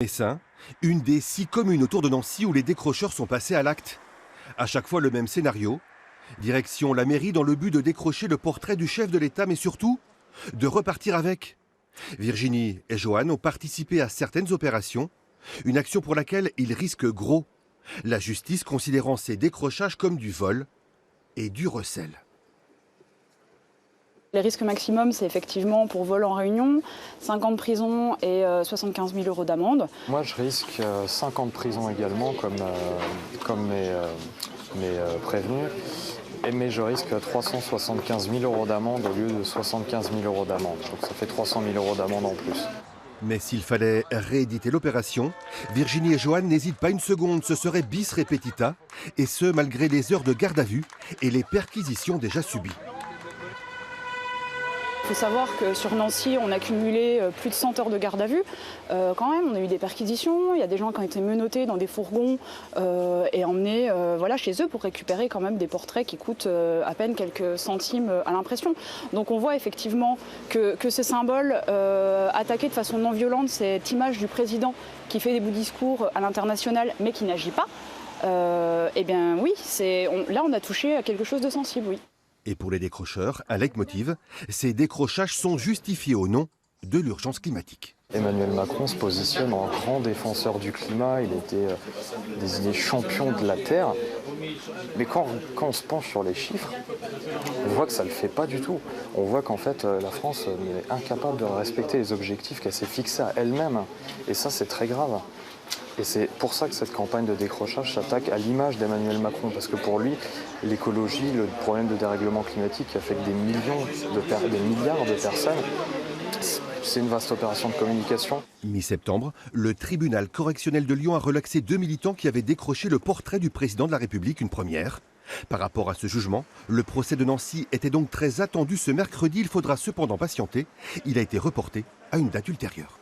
Messin, une des 6 communes autour de Nancy où les décrocheurs sont passés à l'acte. À chaque fois le même scénario. Direction la mairie dans le but de décrocher le portrait du chef de l'État, mais surtout de repartir avec. Virginie et Joanne ont participé à certaines opérations, une action pour laquelle ils risquent gros. La justice considérant ces décrochages comme du vol et du recel. Les risques maximum, c'est effectivement pour vol en réunion, 5 ans de prison et 75 000 € d'amende. Moi, je risque 5 ans de prison également, comme mes prévenus. Mais je risque 375 000 € d'amende au lieu de 75 000 € d'amende. Donc ça fait 300 000 € d'amende en plus. Mais s'il fallait rééditer l'opération, Virginie et Joanne n'hésitent pas une seconde, ce serait bis repetita, et ce malgré les heures de garde à vue et les perquisitions déjà subies. Il faut savoir que sur Nancy, on a cumulé plus de 100 heures de garde à vue. Quand même, on a eu des perquisitions, il y a des gens qui ont été menottés dans des fourgons et emmenés chez eux pour récupérer quand même des portraits qui coûtent à peine quelques centimes à l'impression. Donc on voit effectivement que ce symbole attaqué de façon non violente, cette image du président qui fait des beaux discours à l'international mais qui n'agit pas, eh bien oui, là on a touché à quelque chose de sensible, oui. Et pour les décrocheurs, un leitmotiv, ces décrochages sont justifiés au nom de l'urgence climatique. Emmanuel Macron se positionne en grand défenseur du climat, il était désigné champion de la Terre. Mais quand on se penche sur les chiffres, on voit que ça ne le fait pas du tout. On voit qu'en fait la France est incapable de respecter les objectifs qu'elle s'est fixés à elle-même. Et ça, c'est très grave. Et c'est pour ça que cette campagne de décrochage s'attaque à l'image d'Emmanuel Macron, parce que pour lui, l'écologie, le problème de dérèglement climatique qui affecte des milliards de personnes, c'est une vaste opération de communication. Mi-septembre, le tribunal correctionnel de Lyon a relaxé 2 militants qui avaient décroché le portrait du président de la République, une première. Par rapport à ce jugement, le procès de Nancy était donc très attendu ce mercredi. Il faudra cependant patienter. Il a été reporté à une date ultérieure.